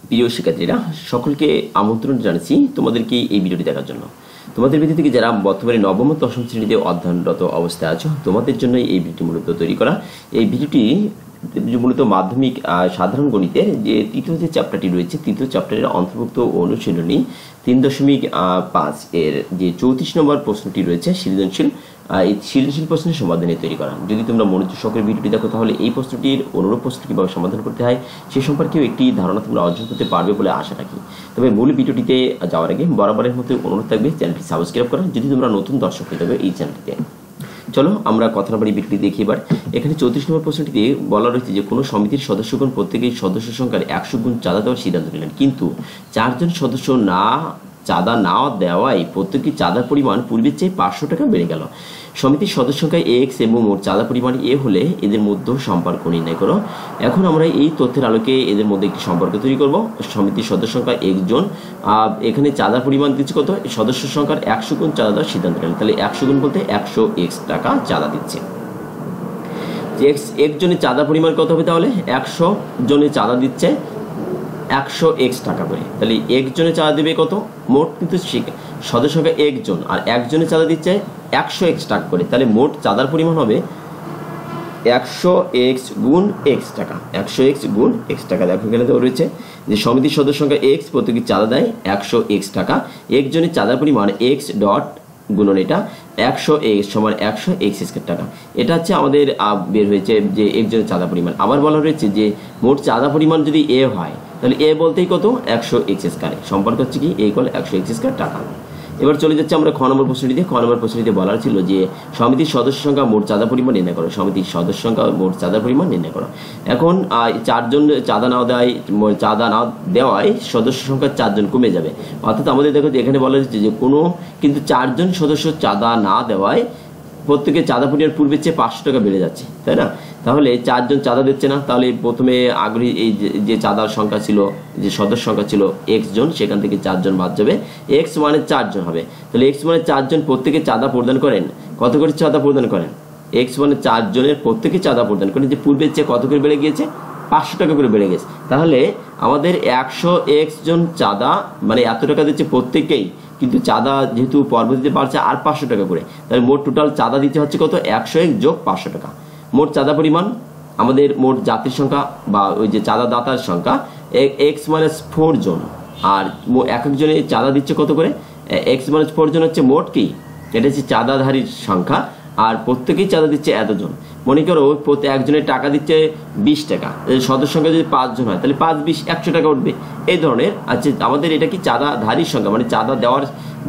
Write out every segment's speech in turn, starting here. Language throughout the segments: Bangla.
প্রিয় শিক্ষার্থীরা সকলকে আমন্ত্রণ জানাচ্ছি তোমাদেরকে এই ভিডিওটি দেখার জন্য। তোমাদের ভিতর থেকে যারা বর্তমানে নবম ও দশম শ্রেণীতে অধ্যয়নরত অবস্থায় আছো তোমাদের জন্য এই ভিডিওটি মূলত তৈরি করা। এই ভিডিওটি মূলত মাধ্যমিক সাধারণ গণিতের যে তৃতীয় যে চ্যাপ্টারটি রয়েছে তৃতীয় চ্যাপ্টারের অন্তর্ভুক্ত অনুশীলনী 3.5 এর যে 34 নম্বর প্রশ্নটি রয়েছে সৃজনশীল, এই সৃজনশীল প্রশ্নের সমাধানে তৈরি করা। যদি তোমরা মনোযোগ সহকারে ভিডিওটি দেখো তাহলে এই প্রশ্নটির অনুরূপ প্রশ্ন কীভাবে সমাধান করতে হয় সে সম্পর্কেও একটি ধারণা তোমরা অর্জন করতে পারবে বলে আশা রাখি। তবে মূল ভিডিওটিতে যাওয়ার আগে বরাবরের মতো অনুরোধ থাকবে চ্যানেলটি সাবস্ক্রাইব করা যদি তোমরা নতুন দর্শক হয়ে থাকবে এই চ্যানেলটিতে। চলো আমরা কথা না বাড়ি ভিডিওটি দেখি। এবার এখানে 34 নম্বর প্রশ্নটিতে বলা রয়েছে যে কোনো সমিতির সদস্যগণ প্রত্যেকেই সদস্য সংখ্যার 100 গুণ চাঁদা দেওয়ার সিদ্ধান্ত নিলেন, কিন্তু 4 জন সদস্য চাঁদা না দেওয়ায় প্রত্যেকটি চাঁদার পরিমাণ পূর্বের চেয়ে 500 টাকা বেড়ে গেল। সমিতির সদস্য সংখ্যা এক্স এবং মোট চাঁদা পরিমাণ এ হলে এদের মধ্যে সম্পর্ক নির্ণয় করো। এখন আমরা এই তথ্যের আলোকে এদের মধ্যে একটি সম্পর্ক তৈরি করব। সমিতির সদস্য সংখ্যা এক জন, এখানে চাঁদার পরিমাণ দিচ্ছে কত, সদস্য সংখ্যার 100 গুণ চাঁদা দেওয়ার সিদ্ধান্ত নিলেন, তাহলে 100 গুণ বলতে 100 এক্স টাকা চাঁদা দিচ্ছে। একজনের চাঁদা পরিমাণ কত হবে, তাহলে 100 জনের চাঁদা দিচ্ছে 100 এক্স টাকা করে, তাহলে একজনে চাঁদা দেবে কত, মোট কিন্তু সদস্য সংখ্যা একজন আর একজনে চাঁদা দিচ্ছে 100 এক্স টাকা করে, তাহলে মোট চাঁদার পরিমাণ হবে 100 এক্স গুণ এক্স টাকা। 100 এক্স গুণ এক্স টাকা। দেখো এখানে দেওয়া রয়েছে যে সমিতির সদস্য সংখ্যা এক্স, প্রত্যেকে চাঁদা দেয় 100 এক্স টাকা, একজনের চাঁদার পরিমাণ এক্স ডট গুণন এটা 100 এক্স সমান 100 এক্স স্কয়ার টাকা। এটা হচ্ছে আমাদের বের হয়েছে যে একজনের চাঁদা পরিমাণ। আবার বলা রয়েছে যে মোট চাঁদা পরিমাণ যদি এ হয় তাহলে এ বলতেই কত, 100 এক্স স্কয়ার। সম্পর্ক হচ্ছে কি এ ইকুয়াল 100 এক্স স্কয়ার টাকা। এবার চলে যাচ্ছে আমরা খ নম্বর প্রশ্নটিতে। খ নম্বর প্রশ্নটিতে বলার ছিল যে সমিতির সদস্য সংখ্যা মোট চাঁদা পরিমাণ নির্ণয় করো। সমিতির সদস্য সংখ্যা মোট চাঁদার পরিমাণ নির্ণয় করো। এখন 4 জন চাঁদা না দেওয়ায় সদস্য সংখ্যা 4 জন কমে যাবে, অর্থাৎ আমাদের দেখো যে এখানে বলা হচ্ছে যে কোনো কিন্তু 4 জন সদস্য চাঁদা না দেওয়ায় প্রত্যেকে চাঁদা পরিমাণ পূর্বের চেয়ে 500 টাকা বেড়ে যাচ্ছে, তাই না? তাহলে 4 জন চাঁদা দিচ্ছে না, তাহলে প্রথমে আগ্রহী এই যে চাঁদার সংখ্যা ছিল, যে সদস্য সংখ্যা ছিল এক্স জন, সেখান থেকে 4 জন বাদ যাবে, এক্স মানে 4 জন হবে। তাহলে এক্স মানে 4 জন প্রত্যেকে চাঁদা প্রদান করেন, কত করে চাঁদা প্রদান করেন, এক্স মানে 4 জনের প্রত্যেকে চাঁদা প্রদান করেন, যে পূর্বের চেয়ে কত করে বেড়ে গিয়েছে, 500 টাকা করে বেড়ে গেছে। তাহলে আমাদের 100 এক্স জন চাঁদা মানে এত টাকা দিচ্ছে প্রত্যেকেই, কিন্তু চাঁদা যেহেতু পরবর্তীতে বাড়ছে আর 500 টাকা করে, তাহলে মোট টোটাল চাঁদা দিতে হচ্ছে কত, 100 এক্স যোগ 500 টাকা। মোট চাঁদা পরিমাণ আমাদের মোট জাতির সংখ্যা বা ওই যে চাঁদা দাতার সংখ্যা এক্স মাইনাস 4 জন, আর এক একজনে চাঁদা দিচ্ছে কত করে, এক্স মাইনাস 4 জন হচ্ছে মোট কি, এটা হচ্ছে চাঁদাধারীর সংখ্যা, আর প্রত্যেকেই চাঁদা দিচ্ছে এতজন। মনে করো প্রতি একজনের টাকা দিচ্ছে 20 টাকা, সদস্য সংখ্যা যদি 5 জন হয় তাহলে 5 20 100 টাকা উঠবে, এই ধরনের। আচ্ছা আমাদের এটা কি চাঁদাধারীর সংখ্যা মানে চাঁদা দেওয়ার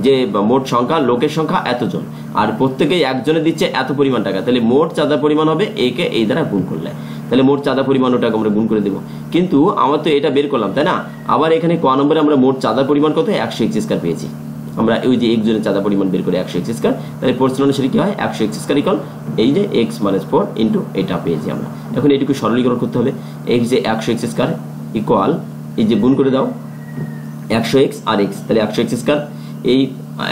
যে মোট সংখ্যা লোকের সংখ্যা এতজন, আর প্রত্যেকেই একজনে দিচ্ছে এত পরিমাণ টাকা, তাহলে মোট চাঁদা পরিমাণ হবে একে এই দ্বারা গুণ করলে, তাহলে মোট চাঁদা পরিমাণ ওটাকে আমরা গুণ করে দেবো। কিন্তু আমরা তো এটা বের করলাম, তাই না? আবার এখানে ক নম্বরে আমরা মোট চাঁদা পরিমাণ কত, 100 এক্স স্কয়ার পেয়েছি। আমরা ওই যে একজনের চাঁদা পরিমাণ বের করে 100 এক্স স্কয়ার, তাহলে প্রশ্ন অনুসারে কি হয়, 100 এক্স স্কয়ার ইকুয়াল এই যে এক্স মাইনাস 4 ইন্টু এটা পেয়েছি আমরা। এখন এটুকু সরলীকরণ করতে হবে, এই যে 100 এক্স স্কয়ার ইকুয়াল এই যে গুণ করে দাও 100 এক্স আর এক্স, তাহলে 100 এক্স স্কয়ার এই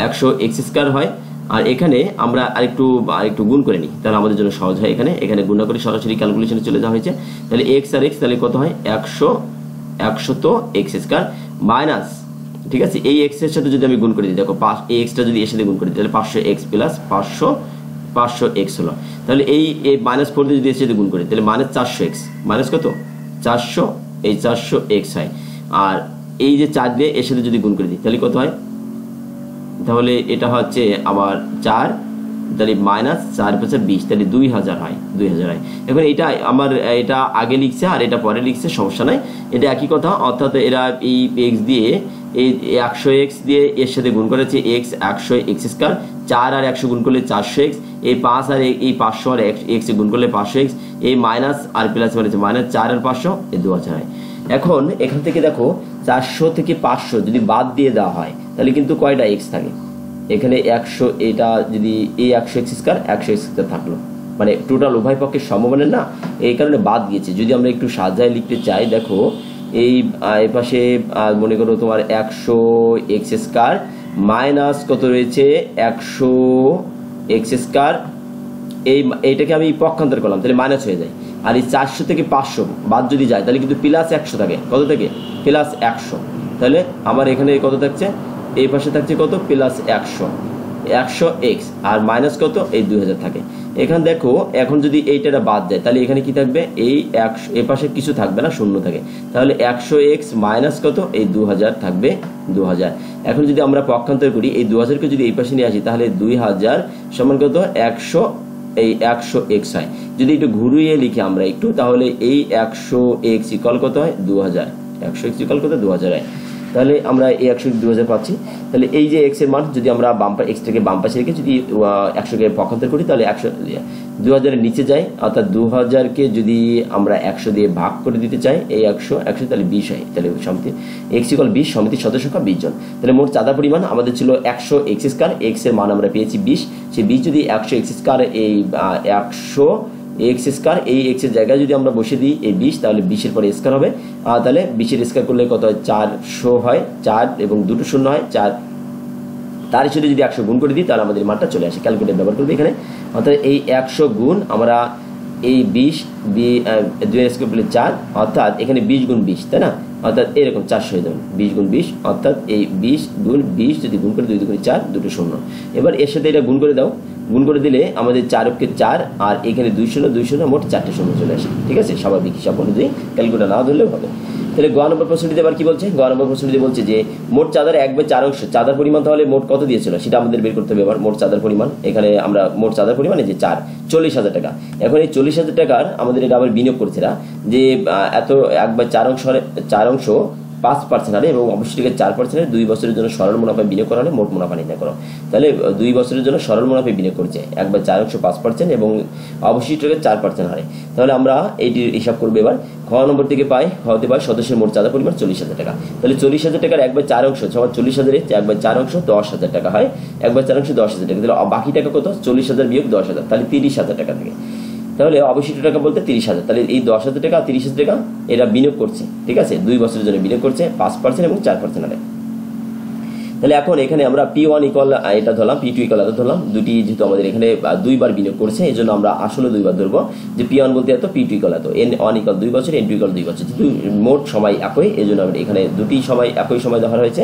100 এক্স স্কয়ার হয়, আর এখানে আমরা আরেকটু গুণ করে নিই, তাহলে আমাদের জন্য সহজ হয়। এখানে গুণ করে সরাসরি ক্যালকুলেশনে চলে যাওয়া হয়েছে, তাহলে এক্স আর এক্স তাহলে কত হয়, 100 তো এক্স স্কয়ার মাইনাস, ঠিক আছে, এই এক্স এর সাথে যদি আমি গুণ করে দিই, দেখো এই এক্সটা যদি এর সাথে গুণ করে দিই তাহলে 500 এক্স প্লাস 500 এক্স হলো, তাহলে এই মাইনাস 4 দিয়ে যদি এর সাথে গুণ করি তাহলে মাইনাস 400 এক্স, মাইনাস কত 400, এই 400 এক্স হয়, আর এই যে 4 দিয়ে এর সাথে যদি গুণ করে দিই তাহলে কত হয়, তাহলে এটা হচ্ছে আবার 4, তাহলে মাইনাস 4 + 20, তাহলে 2000 হয়, 2000 হয়। এখন এটা আমার এটা আগে লিখছে আর এটা পরে লিখছে, সমস্যা নাই, এটা একই কথা, অর্থাৎ এরা এই এক্স দিয়ে এই 100 এক্স দিয়ে এর সাথে গুণ করেছে এক্স 100 এক্স স্কয়ার, 4 আর 100 গুণ করলে 400 এক্স, এই 5 আর এই 500 আর এক্স গুণ করলে 500 এক্স, এই মাইনাস আর প্লাস মানে মাইনাস 4 আর 500 এই 2000 হয়। এখন এখান থেকে দেখো 400 থেকে 500 যদি বাদ দিয়ে দেওয়া হয় তাহলে কিন্তু কয়টা এক্স থাকে, এখানে 100, এটা যদি এই 100 এক্স স্কয়ার 100 এক্স স্কয়ার থাকলো, মানে টোটাল উভয় পক্ষের সমমানের না, এই কারণে বাদ গিয়েছে। যদি আমরা একটু সাজায় লিখতে চাই, দেখো এই পাশে মনে করো তোমার 100 এক্স স্কয়ার মাইনাস কত রয়েছে 100 এক্স স্কয়ার, এইটাকে আমি পক্ষান্তর করলাম তাহলে মাইনাস হয়ে যায়, আর এই 400 থেকে 500 বাদ যদি যায় তাহলে কিন্তু প্লাস 100 থাকে, কত থেকে প্লাস 100। তাহলে আমার এখানে কত থাকছে, এই পাশে থাকছে কত প্লাস 100x আর মাইনাস কত এই 2000 থাকে। এখানে দেখো এখন যদি এইটা বাদ যায় তাহলে এখানে কি থাকবে, এই 100 এই পাশে কিছু থাকবে না, শূন্য থাকে, তাহলে 100x মাইনাস কত এই 2000 থাকবে 2000। এখন যদি আমরা পক্ষান্তর করি এই 2000 কে যদি এই পাশে নিয়ে আসি তাহলে 2000 সমান কত 100 এই 100x হয়। যদি একটু ঘুরিয়ে লিখি আমরা একটু তাহলে এই 100x ইকুয়াল কত হয় 2000, 100x ইকুয়াল কত 2000 হয়। তাহলে আমরা এই 100 2000 পাচ্ছি। তাহলে এই যে x এর মান যদি আমরা x টাকে বাম পাশে রেখে যদি 100 কে পক্ষান্তর করি তাহলে 2000 এর নিচে যায়, অর্থাৎ 2000 কে যদি আমরা 100 দিয়ে ভাগ করে দিতে চাই এই 100 তাহলে 20 হয়। তাহলে সমিতি x ইকুয়াল 20, সমিতির সদস্য সংখ্যা 20 জন। তাহলে মোট চাঁদা পরিমাণ আমাদের ছিল 100x স্কয়ার, x এর মান আমরা পেয়েছি 20, সেই 20 যদি 100x স্কয়ার এই 100x স্কয়ার এই x এর জায়গায় যদি আমরা বসিয়ে দিই এই 20 তাহলে 20 এর পরে স্কয়ার হবে, তাহলে 20 এর স্কয়ার করলে কত হয় 400 হয়, 4 এবং দুটো শূন্য হয় 4, তার সাথে যদি 100 গুণ করে দিই তাহলে আমাদের মানটা চলে আসে। ক্যালকুলেটর ব্যবহার করবে এখানে, অর্থাৎ এই 100 গুণ আমরা এই 20 2 এর স্কয়ার করলে 4, অর্থাৎ এখানে 20 গুণ 20 তাই না, অর্থাৎ এরকম 400 হয়ে যাবে 20 গুণ 20, অর্থাৎ এই 20 গুণ 20 যদি গুণ করে 2 2 4 দুটো শূন্য। এবার এর সাথে এটা গুণ করে দাও, গুণ করে দিলে আমাদের 4 কে 4 আর এখানে 2 শূন্য 2 শূন্য মোট 4টে শূন্য চলে আসে। ঠিক আছে, স্বাভাবিক হিসাব অনুযায়ী ক্যালকুলেটর না ধরলেও হবে। তাহলে গ নম্বর প্রশ্নটিতে আবার কি বলছে, গ নম্বর প্রশ্নটিতে বলছে যে মোট চাঁদার 1/4 অংশ, চাঁদার পরিমাণ তাহলে মোট কত দিয়েছিল সেটা আমাদের বের করতে হবে। এবার মোট চাঁদার পরিমাণ, এখানে আমরা মোট চাঁদার পরিমাণ এই যে 40,000 টাকা। এখন এই 40,000 টাকার আমাদের এটা আবার বিনিয়োগ করছে না যে এত 1/4 অংশ 5% হারে এবং অবশ্যই 4% 2 বছরের জন্য সরল মুনাফায় বিনিয়োগ করা হলে মোট মুনাফা নির্ণয় করো। তাহলে 2 বছরের জন্য সরল মুনাফায় বিনিয়োগ করছে 1/4 অংশ 5% এবং অবশ্যই 4% হারে। তাহলে আমরা এইটির হিসাব করবো। এবার খ নম্বর থেকে হতে পাই সদস্যের মোট চাঁদা পরিমাণ 40,000 টাকা। তাহলে 40,000 টাকার 1/4 অংশ সমান 40,000 এর 1/4 অংশ 10,000 টাকা হয়, 1/4 অংশ 10,000 টাকা। তাহলে বাকি টাকা কত 40,000 বিয়োগ 10,000 তাহলে 30,000 টাকা থাকে। তাহলে অবশিষ্ট টাকা বলতে 30,000। তাহলে এই 10,000 টাকা আর 30,000 টাকা এরা বিনিয়োগ করছে, ঠিক আছে, 2 বছরের জন্য বিনিয়োগ করছে 5% এবং 4% হারে। তাহলে এখন এখানে আমরা P1 ইকুয়াল এটা ধরলাম, P2 ইকুয়াল এটা ধরলাম, দুটি যেহেতু আমাদের এখানে 2 বার বিনিয়োগ করছে এই জন্য আমরা আসলে 2 বার ধরবো যে P1 বলতে এত, P2 ইকুয়াল এত, N1 ইকুয়াল 2 বছর, N2 ইকুয়াল 2 বছর, যেহেতু মোট সময় একই এই জন্য আমরা এখানে দুটি সময় একই সময় ধরা হয়েছে।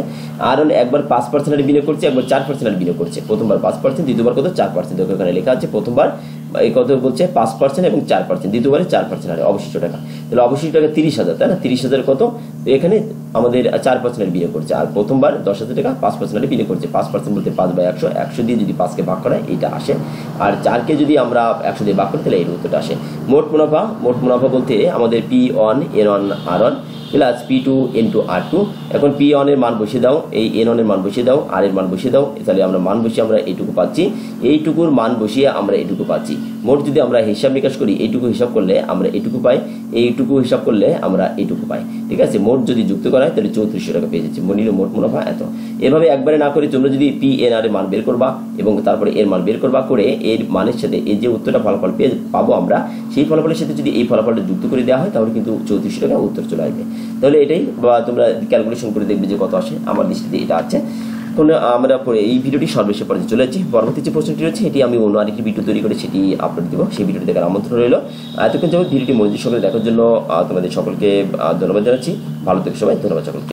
আর একবার 5% হারে বিনিয়োগ করছে, একবার 4% হারে বিনিয়োগ করছে, প্রথমবার 5%, দ্বিতীয়বার কত 4%। এখানে লেখা আছে প্রথমবার এই কত বলছে 5% এবং 4%, দ্বিতীয়বারে 4% হারে অবশিষ্ট টাকা। তাহলে অবশিষ্ট টাকা 30,000 তাই না, 30,000 কত এখানে আমাদের 4% হারে বিনিয়োগ করছে, আর প্রথমবার 10,000 টাকা 5% হারে বিনিয়োগ করছে। 5% বলতে 5/100, 100 দিয়ে যদি 5 কে ভাগ করা এইটা আসে, আর 4 কে যদি আমরা 100 দিয়ে ভাগ করি তাহলে এই উত্তরটা আসে। মোট মুনাফা বলতে আমাদের P1 N1 R1 plus P2 N2 R2। এখন P1 এর মান বসিয়ে দাও, এই N1 এর মান বসিয়ে দাও, R এর মান বসিয়ে দাও, তাহলে আমরা মান বসিয়ে আমরা এইটুকু পাচ্ছি, এইটুকুর মান বসিয়ে আমরা এইটুকু পাচ্ছি। মোট যদি আমরা হিসাব নিকাশ করি এইটুকু হিসাব করলে আমরা এইটুকু পাই, এইটুকু হিসাব করলে আমরা এইটুকু পাই। ঠিক আছে, মোট যদি যুক্ত করা হয় তাহলে 3400 টাকা পেয়ে যাচ্ছি। মোট মুনাফা এত। এভাবে একবারে না করে তোমরা যদি PNR এর মান বের করবা এবং তারপরে এর মান বের করবা, করে এর মানের সাথে এই যে উত্তরটা ফলাফল পাবো আমরা, সেই ফলাফলের সাথে যদি এই ফলাফলটা যুক্ত করে দেওয়া হয় তাহলে কিন্তু 3400 টাকা উত্তর চলে আসবে। তাহলে এটাই বা তোমরা ক্যালকুলেশন করে দেখবে যে কত আসে। আমার দৃষ্টিতে এটা আছে। আমরা পরে এই ভিডিওটি সর্বশেষ পর্যায়ে চলে যাচ্ছি। পরবর্তী যে প্রশ্নটি রয়েছে এটি আমি অন্য আরেকটি ভিডিও তৈরি করে সেটি আপলোড দেবো, সেই ভিডিওটি দেখার আমন্ত্রণ রইল। এতক্ষণ যাবত ভিডিওটি মনোযোগ সহকারে দেখার জন্য তোমাদের সকলকে ধন্যবাদ জানাচ্ছি। ভালো থেকে সবাই, ধন্যবাদ সকলকে।